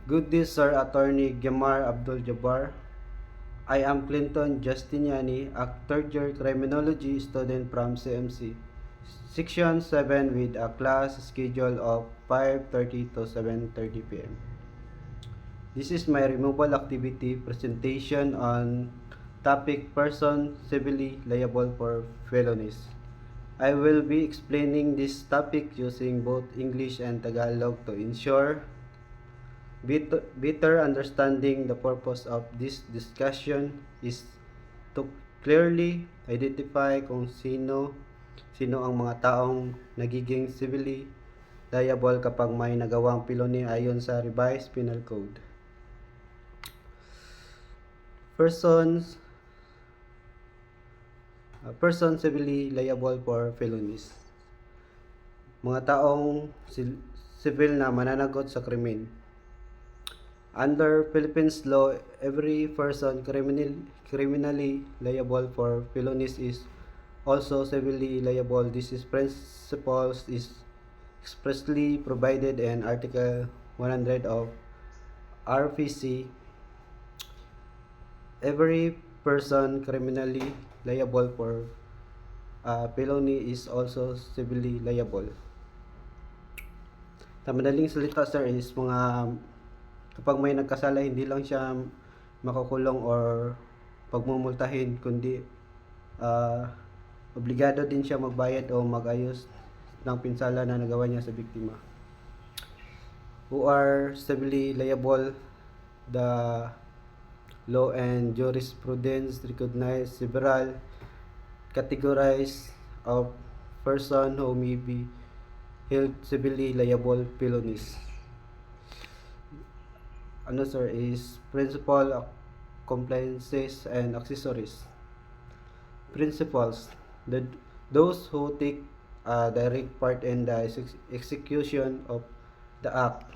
Good day, Sir Attorney Gemar Abdul Jabbar. I am Clinton Justiniani, a third-year criminology student from CMC, Section 7 with a class schedule of 5:30 to 7:30 p.m. This is my removal activity presentation on topic person civilly liable for felonies. I will be explaining this topic using both English and Tagalog to ensure better understanding. The purpose of this discussion is to clearly identify kung sino ang mga taong nagiging civilly liable kapag may nagawang felony ayon sa Revised Penal Code. Person civilly liable for felonies. Mga taong civil na mananagot sa krimen. Under Philippines law, every person criminally liable for felonies is also civilly liable. This principle is expressly provided in Article 100 of RPC. Every person criminally liable for felony is also civilly liable. Sa madaling salita, sir, is kapag may nagkasala, hindi lang siya makukulong or pagmumultahin, kundi obligado din siya magbayad o magayos ng pinsala na nagawa niya sa biktima. Who are civilly liable, the law and jurisprudence recognize several categories of person who may be held civilly liable felonies. Sir, is principal, compliances, and accessories. Principals, those who take a direct part in the execution of the act.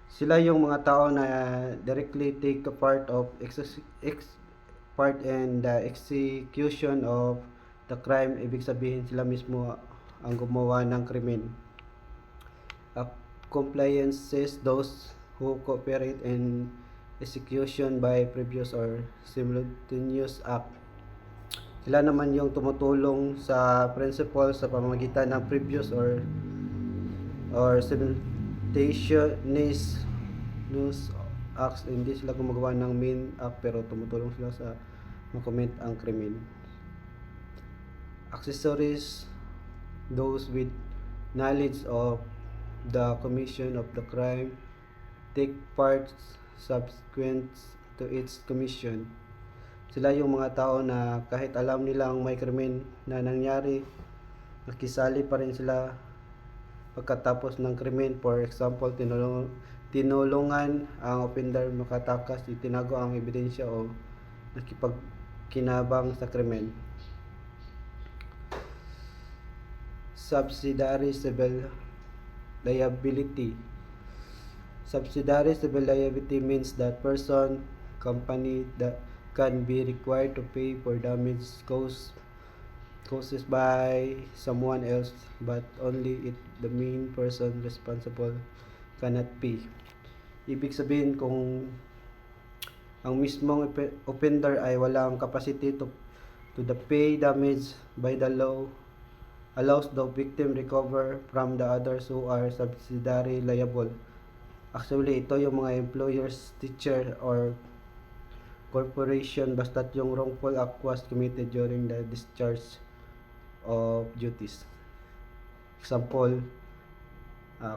Sila yung mga tao na directly take a part in the execution of the crime. Ibig sabihin, sila mismo ang gumawa ng krimen. Compliances, those who cooperate in execution by previous or simultaneous act. Sila naman yung tumutulong sa principal sa pamamagitan ng previous or simultaneous acts. Hindi sila gumagawa ng main act pero tumutulong sila sa makomit ang krimen. Accessories, those with knowledge of the commission of the crime, take part subsequent to its commission. Sila yung mga tao na kahit alam nilang may krimen na nangyari, nakisali pa rin sila pagkatapos ng krimen. For example, tinulungan ang offender makatakas, itinago ang ebidensya o nakipagkinabang sa krimen. Subsidiary civil liability. Subsidiary civil liability means that person, company that can be required to pay for damage caused by someone else, but only if the main person responsible cannot pay. Ibig sabihin, kung ang mismong offender ay walang capacity to the pay damage, by the law allows the victim recover from the others who are subsidiary liable. Actually, ito yung mga employers, teacher, or corporation basta't yung wrongful act was committed during the discharge of duties. Example,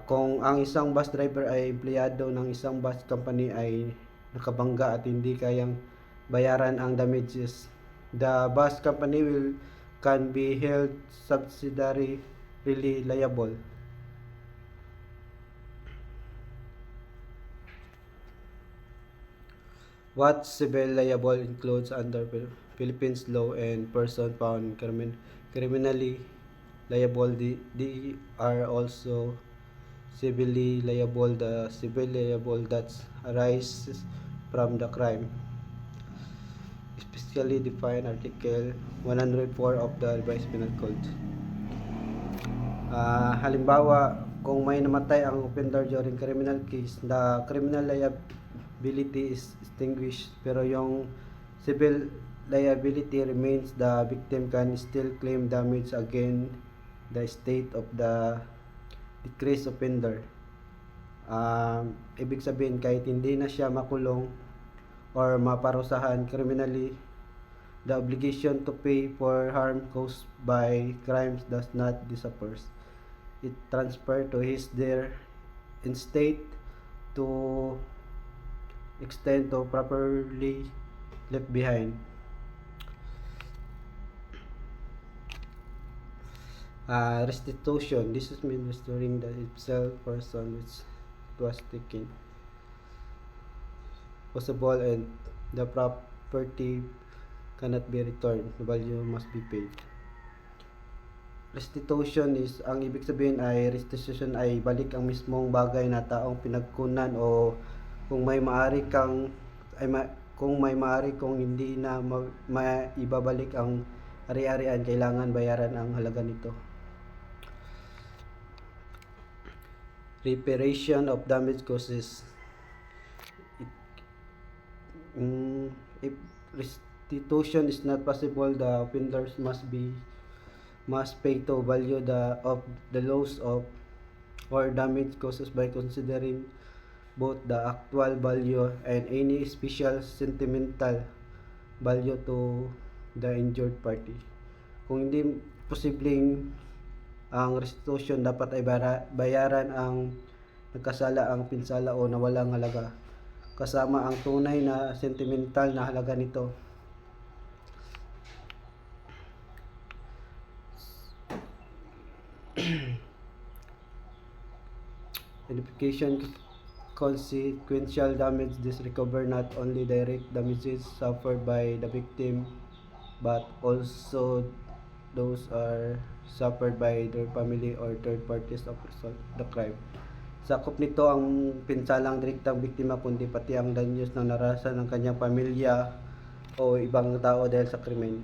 kung ang isang bus driver ay empleyado ng isang bus company ay nakabangga at hindi kayang bayaran ang damages, the bus company can be held subsidiarily liable. What civil liable includes under Philippines law, and person found criminally liable, they are also civilly liable. The civil liable that arises from the crime, especially defined Article 104 of the Revised Penal Code. Halimbawa, kung may namatay ang offender during criminal case, the criminal liability is extinguished, pero yung civil liability remains. The victim can still claim damage against the state of the decreased offender. Ibig sabihin, kahit hindi na siya makulong or maparusahan criminally, the obligation to pay for harm caused by crimes does not disappear. It transfers to his their estate to extend to properly left behind. Restitution. This is mean restoring the itself person which was taken possible and the property cannot be returned. The value must be paid. Restitution is, ang ibig sabihin ay restitution ay balik ang mismong bagay na taong pinagkunan, o kung may maari kung hindi na maibabalik ang ari-arian, kailangan bayaran ang halaga nito. Reparation of damage causes. If restitution is not possible, the offenders must pay to value of the loss of or damage caused by considering both the actual value and any special sentimental value to the injured party. Kung hindi posibleng ang restitution, dapat ay bayaran ang nagkasala ang pinsala o nawalang halaga, kasama ang tunay na sentimental na halaga nito. Identification. Consequential damage. This recover not only direct damages suffered by the victim, but also those are suffered by their family or third parties of the crime. Sakop nito ang pinsalang direktang biktima, kundi pati ang danyos na narasan ng kanyang pamilya o ibang tao dahil sa krimen.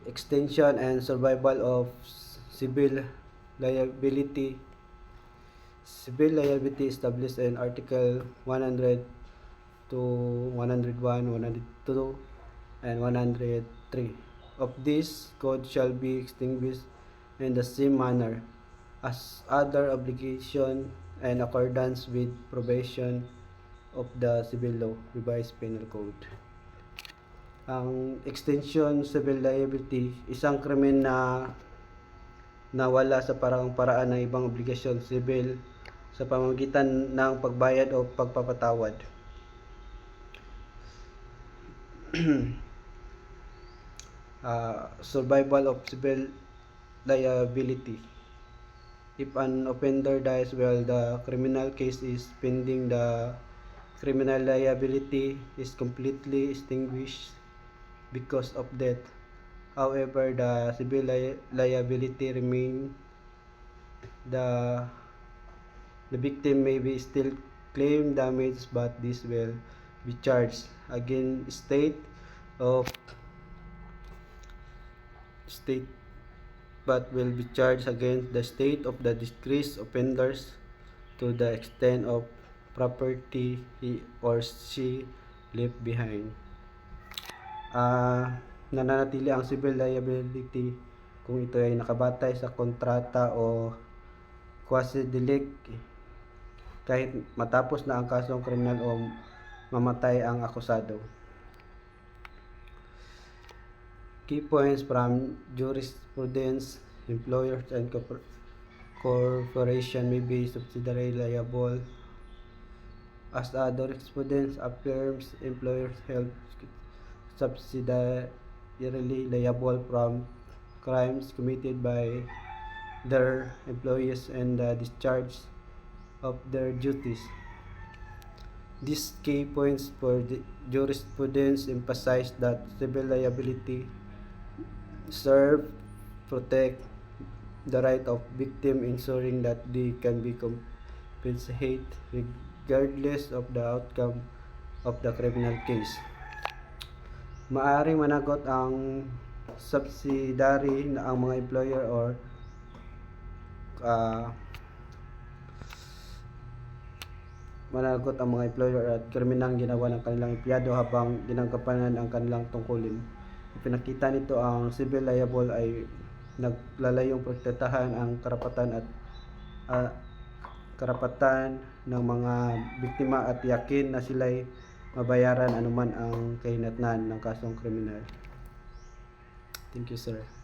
Extension and survival of civil liability. Civil liability established in Article 100 to 101, 102, and 103 of this code shall be extinguished in the same manner as other obligation and accordance with provision of the Civil Law, Revised Penal Code. Ang extension civil liability, isang krimen na nawala sa paraan ng ibang obligasyon civil sa pamamagitan ng pagbayad o pagpapatawad. Survival of civil liability. If an offender dies while the criminal case is pending, the criminal liability is completely extinguished because of death. However, the civil liability remains. The victim may be still claim damage, but this will be charged against the state of the deceased offenders to the extent of property he or she left behind. Nananatili ang civil liability kung ito ay nakabatay sa kontrata o quasi-delicti kahit matapos na ang kasong kriminal o mamatay ang akusado. Key points from jurisprudence. Employers and corporation may be subsidiarily liable. As other jurisprudence affirms, employers held subsidiarily liable from crimes committed by their employees and the discharge of their duties. These key points for the jurisprudence emphasize that civil liability serve protect the right of victim, ensuring that they can be compensated regardless of the outcome of the criminal case. Maaring managot ang subsidiary na ang mga employer or managot ang mga employer at kriminal ginawa ng kanilang empleyado habang ginagampanan ang kanilang tungkulin. Ipinakita nito ang civil liable ay naglalayong protektahan ang karapatan ng mga biktima at tiyakin na sila'y mabayaran anuman ang kahinatnan ng kasong kriminal. Thank you, sir.